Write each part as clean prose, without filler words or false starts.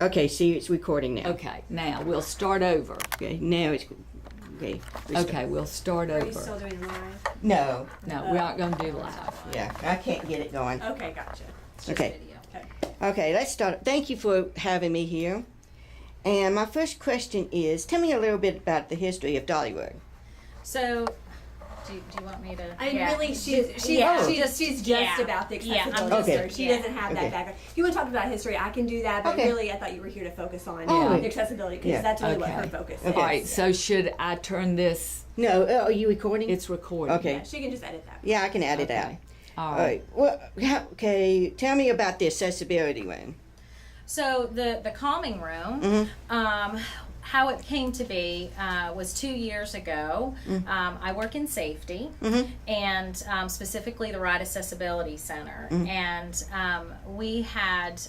Okay, see, it's recording now. Okay, now we'll start over. Okay, now it's okay. Okay, we'll start Are you over. still doing live? No, No, we're not going to do live. yeah, I can't get it going. Okay, gotcha. Okay, Okay. okay, let's start. Thank you for having me here. And my first question is, tell me a little bit about the history of Dollywood. So, do you want me to? I yeah. really, she's just yeah. about the Yeah, I'm accessibility just- history. She yeah. doesn't have Okay. that background. If you want to talk about history, I can do that, but Okay. really, I thought you were here to focus on Oh. the accessibility because Yeah. that's really what Okay. her focus Okay. is. All right, so should I turn this? No, are you recording? It's recording. Okay. Yeah, she can just edit that. Yeah, I can add it out. Okay. All All right. right. Well, okay, tell me about the accessibility room. So the calming room, Mm-hmm. how it came to be was 2 years ago. I work in safety, and specifically the Ride Accessibility Center, and we had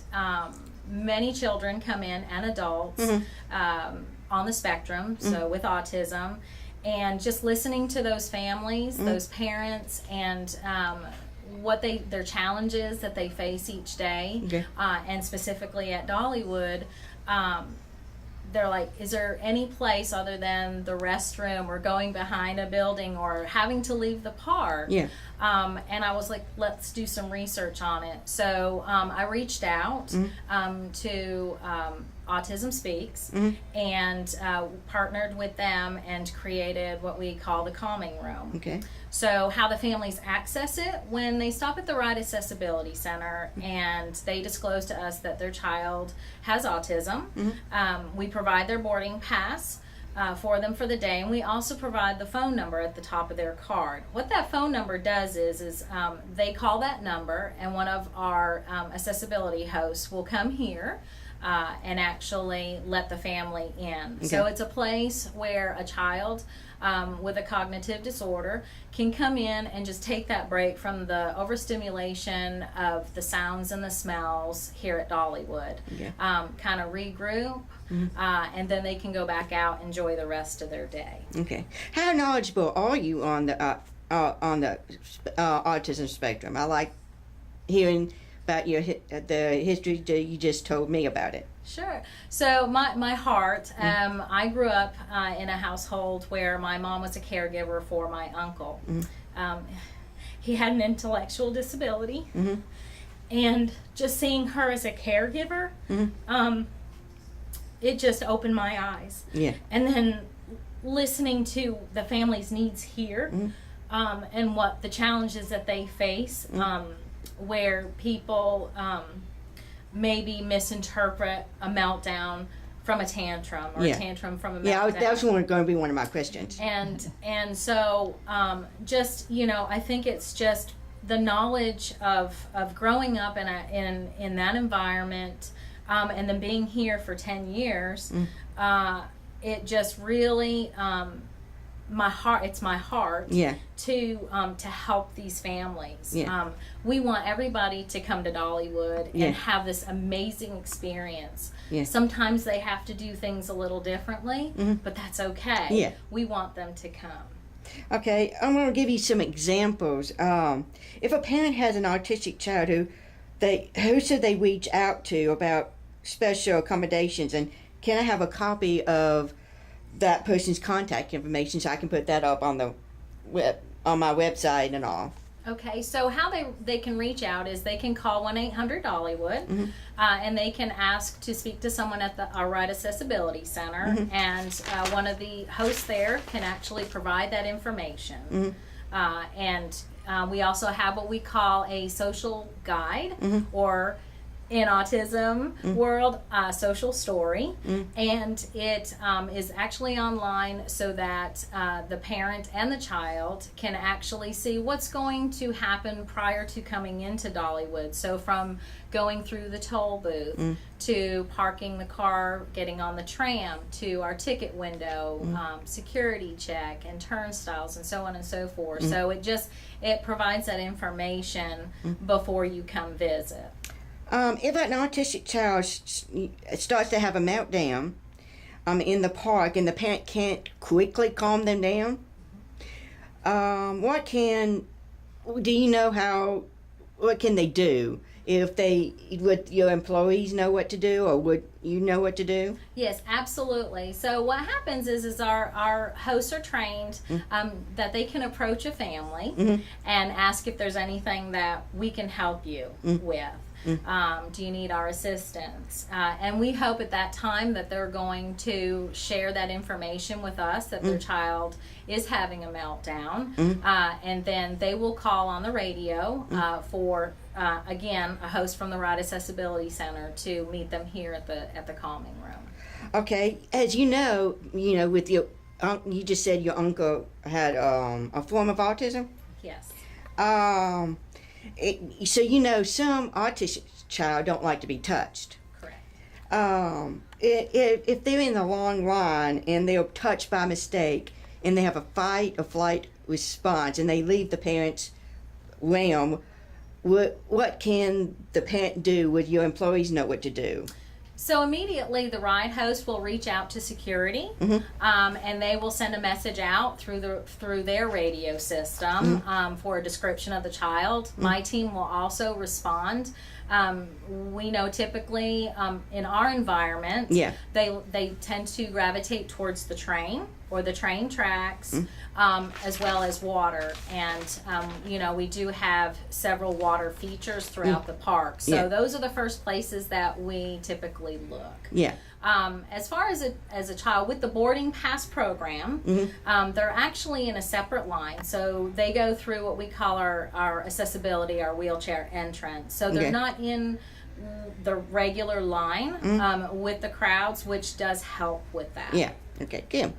many children come in and adults on the spectrum, so with autism, and just listening to those families, those parents, and what their challenges that they face each day, Okay. and specifically at Dollywood, they're like, is there any place other than the restroom or going behind a building or having to leave the park? Yeah. And I was like, let's do some research on it. So I reached out to Autism Speaks and partnered with them and created what we call the calming room. Okay. So how the families access it when they stop at the Ride Accessibility Center and they disclose to us that their child has autism. We provide their boarding pass for them for the day, and we also provide the phone number at the top of their card. What that phone number does is they call that number, and one of our accessibility hosts will come here and actually let the family in. So Okay. it's a place where a child with a cognitive disorder can come in and just take that break from the overstimulation of the sounds and the smells here at Dollywood. Okay. Kind of regroup, and then they can go back out and enjoy the rest of their day. Okay. How knowledgeable are you on the autism spectrum? I like hearing about the history that you just told me about it. Sure. So my heart, I grew up in a household where my mom was a caregiver for my uncle. He had an intellectual disability, and just seeing her as a caregiver, it just opened my eyes. Yeah. And then listening to the family's needs here, and what the challenges that they face, where people maybe misinterpret a meltdown from a tantrum or Yeah. a tantrum from a meltdown. Yeah, that was going to be one of my questions. And so just, I think it's just the knowledge of growing up in that environment, and then being here for 10 years, it just really it's my heart Yeah. to help these families. Yeah. We want everybody to come to Dollywood Yeah. and have this amazing experience. Yeah. Sometimes they have to do things a little differently, but that's okay. Yeah. We want them to come. Okay, I'm going to give you some examples. If a parent has an autistic child, who should they reach out to about special accommodations? And can I have a copy of that person's contact information so I can put that up on the on my website and all? Okay, so how they can reach out is they can call 1-800-Dollywood, and they can ask to speak to someone at the Ride Accessibility Center, and one of the hosts there can actually provide that information. And we also have what we call a social guide, or in autism world, social story, and it is actually online so that the parent and the child can actually see what's going to happen prior to coming into Dollywood. So from going through the toll booth to parking the car, getting on the tram, to our ticket window, security check and turnstiles and so on and so forth. So it provides that information before you come visit. If an autistic child starts to have a meltdown in the park and the parent can't quickly calm them down, what can they do if would your employees know what to do, or would you know what to do? Yes, absolutely. So what happens is our hosts are trained that they can approach a family and ask if there's anything that we can help you with. Do you need our assistance? And we hope at that time that they're going to share that information with us, that their child is having a meltdown, and then they will call on the radio for again, a host from the Ride Accessibility Center to meet them here at the calming room. Okay, as you know, with your you just said your uncle had a form of autism. Yes. So some autistic child don't like to be touched. Correct. If they're in the long line and they're touched by mistake and they have a fight or flight response and they leave the parent's realm, what can the parent do? Would your employees know what to do? So immediately the ride host will reach out to security, and they will send a message out through their radio system for a description of the child. My team will also respond. We know typically in our environment, they tend to gravitate towards the train or the train tracks, as well as water. And we do have several water features throughout the park. So those are the first places that we typically look. Yeah. As far as a child with the boarding pass program, they're actually in a separate line. So they go through what we call our accessibility, our wheelchair entrance. So they're not in the regular line with the crowds, which does help with that. Yeah. Okay. Good.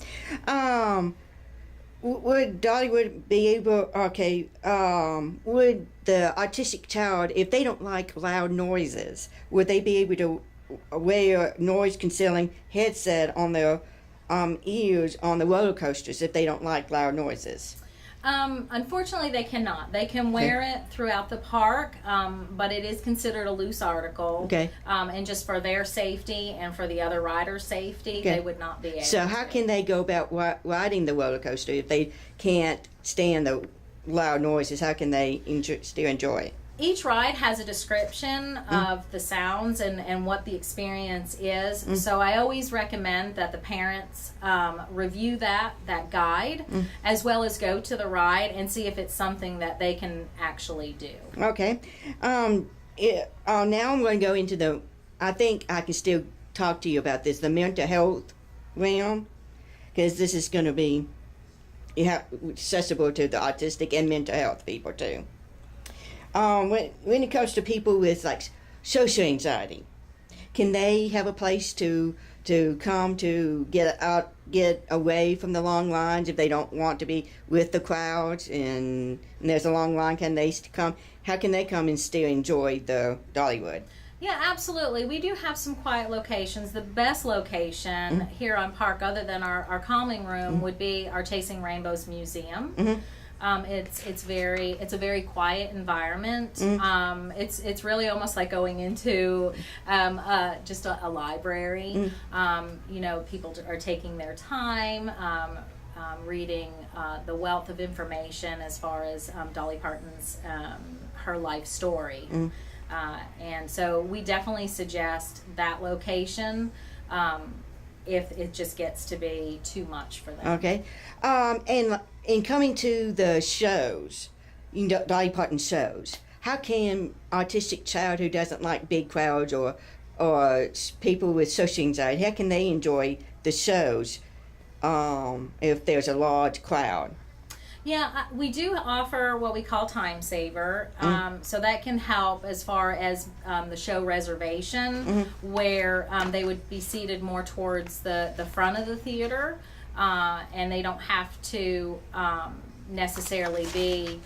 Would Dollywood be able? Okay. Would the autistic child, if they don't like loud noises, would they be able to wear a noise canceling headset on their ears on the roller coasters if they don't like loud noises? Unfortunately, they cannot. They can wear it throughout the park, but it is considered a loose article. Okay. And just for their safety and for the other riders' safety, they would not be able So how can they go about riding the roller coaster if they can't stand the loud noises? How can they still enjoy it? Each ride has a description of the sounds and what the experience is. So I always recommend that the parents review that guide as well as go to the ride and see if it's something that they can actually do. Okay. Now I'm going to go into I think I can still talk to you about this, the mental health realm, because this is going to be accessible to the autistic and mental health people too. When it comes to people with like social anxiety, can they have a place to come to get away from the long lines if they don't want to be with the crowds and there's a long line? Can they come? How can they come and still enjoy the Dollywood? Yeah, absolutely. We do have some quiet locations. The best location here on Park, other than our calming room, would be our Chasing Rainbows Museum. It's a very quiet environment. It's really almost like going into just a library. People are taking their time, reading the wealth of information as far as Dolly Parton's her life story. And so we definitely suggest that location if it just gets to be too much for them. Okay. And in coming to the shows, Dolly Parton shows, how can autistic child who doesn't like big crowds or people with social anxiety, how can they enjoy the shows if there's a large crowd? Yeah, we do offer what we call Time Saver, so that can help as far as the show reservation, where they would be seated more towards the front of the theater, and they don't have to necessarily be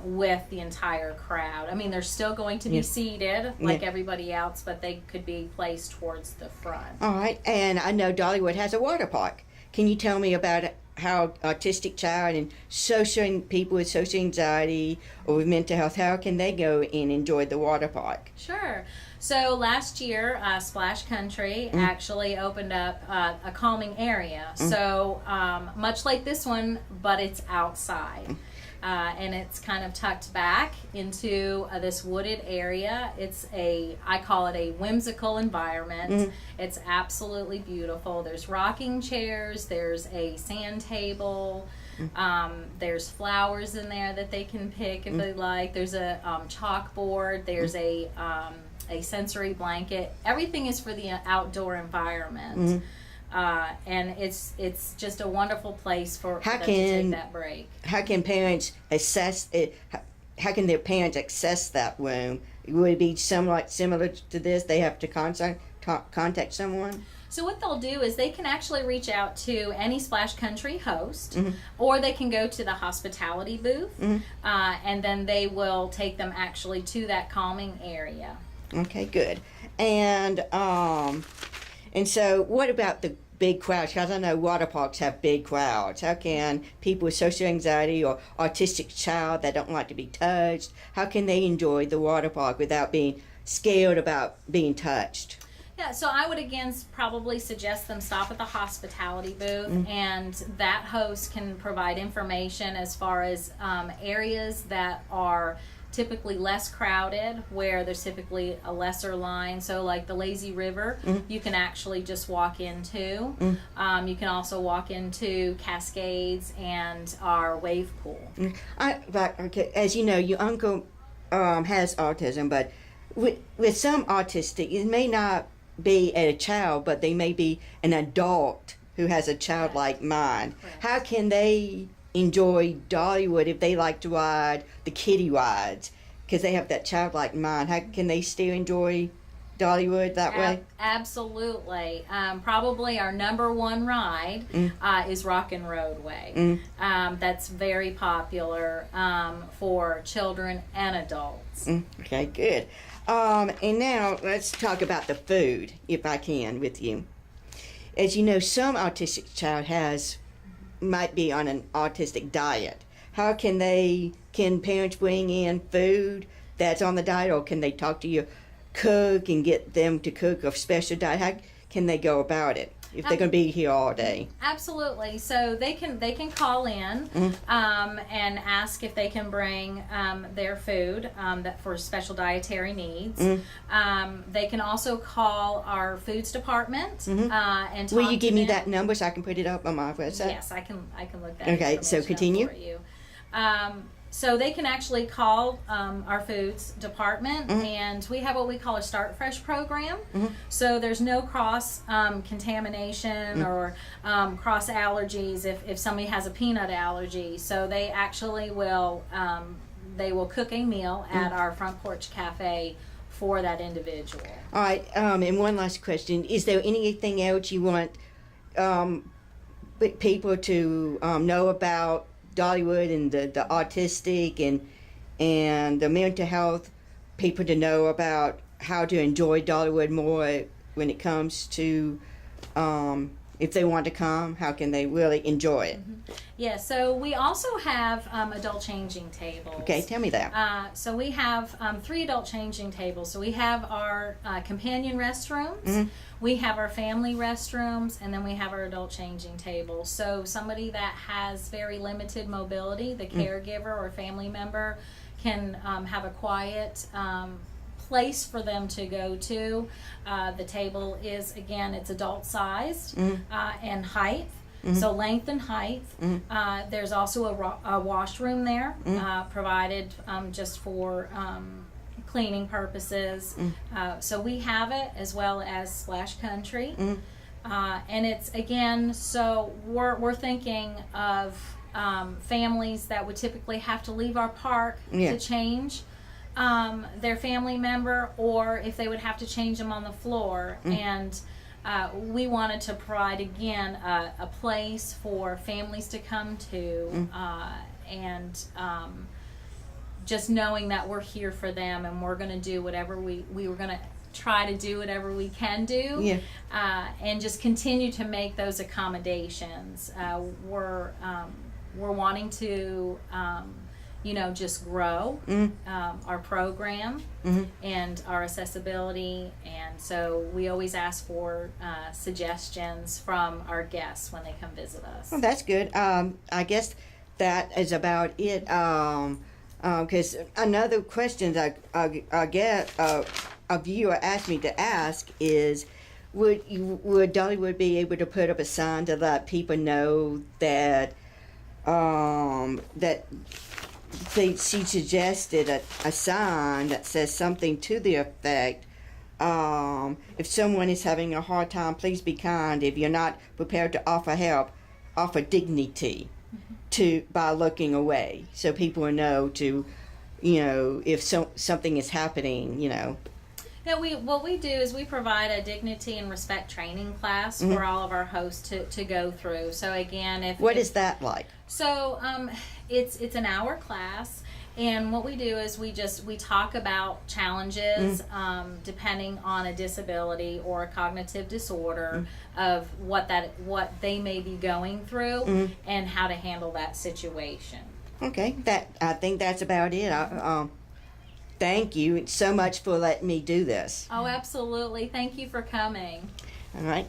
with the entire crowd. I mean, they're still going to be seated like everybody else, but they could be placed towards the front. All right, and I know Dollywood has a water park. Can you tell me about how autistic child and people with social anxiety or with mental health, how can they go and enjoy the water park? Sure. So last year, Splash Country actually opened up a calming area. So much like this one, but it's outside. and it's kind of tucked back into this wooded area. I call it a whimsical environment. It's absolutely beautiful. There's rocking chairs, there's a sand table, there's flowers in there that they can pick if they like. There's a chalkboard, there's a sensory blanket. Everything is for the outdoor environment. And it's just a wonderful place for them to take that break. How can parents assess it? How can their parents access that room? Would it be somewhat similar to this? They have to contact someone? So what they'll do is they can actually reach out to any Splash Country host, or they can go to the hospitality booth, and then they will take them actually to that calming area. Okay, good. And so what about the big crowds? Because I know water parks have big crowds. How can people with social anxiety or autistic child that don't like to be touched, how can they enjoy the water park without being scared about being touched? Yeah, so I would again probably suggest them stop at the hospitality booth, and that host can provide information as far as areas that are typically less crowded, where there's typically a lesser line. So like the lazy river, you can actually just walk into. You can also walk into Cascades and our wave pool. Okay, as you know, your uncle has autism, but with some autistic, it may not be a child, but they may be an adult who has a childlike mind. How can they enjoy Dollywood if they like to ride the kiddie rides? Because they have that childlike mind. How can they still enjoy Dollywood that way? Absolutely. Probably our number one ride is Rockin' Roadway. That's very popular for children and adults. Okay, good. And now let's talk about the food, if I can, with you. As you know, some autistic child might be on an autistic diet. How can parents bring in food that's on the diet, or can they talk to your cook and get them to cook a special diet? How can they go about it if they're going to be here all day? Absolutely. So they can call in and ask if they can bring their food that for special dietary needs. They can also call our foods department and talk Will you give to me them. that number so I can put it up on my website? Yes, I can look that. Okay, so continue. For you. So they can actually call our foods department, and we have what we call a Start Fresh program. So there's no cross contamination or cross allergies if somebody has a peanut allergy. So they actually will cook a meal at our Front Porch Cafe for that individual. All right, and one last question. Is there anything else you want people to know about Dollywood and the autistic and the mental health, people to know about how to enjoy Dollywood more when it comes to if they want to come, how can they really enjoy it? Yeah, so we also have adult changing tables. Okay, tell me that. So we have 3 adult changing tables. So we have our companion restrooms, we have our family restrooms, and then we have our adult changing tables. So somebody that has very limited mobility, the caregiver or family member, can have a quiet place for them to go to. The table is, again, it's adult sized and height. So length and height. There's also a washroom there provided just for cleaning purposes. So we have it, as well as Splash Country. And it's, again, so we're thinking of families that would typically have to leave our park to change their family member, or if they would have to change them on the floor. And we wanted to provide, again, a place for families to come to, and just knowing that we're here for them, and we're going to do whatever we were going to try to do whatever we can do, and just continue to make those accommodations. We're wanting to just grow our program and our accessibility, and so we always ask for suggestions from our guests when they come visit us. Well, that's good. I guess that is about it. Because another question that I get a viewer asked me to ask is, would Dollywood be able to put up a sign to let people know that she suggested a sign that says something to the effect, if someone is having a hard time, please be kind. If you're not prepared to offer help, offer dignity by looking away, so people will know to, if something is happening, Yeah, what we do is we provide a dignity and respect training class for all of our hosts to go through. So again, what is that like? So it's an hour class, and what we do is we talk about challenges depending on a disability or a cognitive disorder of what they may be going through and how to handle that situation. Okay, I think that's about it. Thank you so much for letting me do this. Oh, absolutely. Thank you for coming. All right.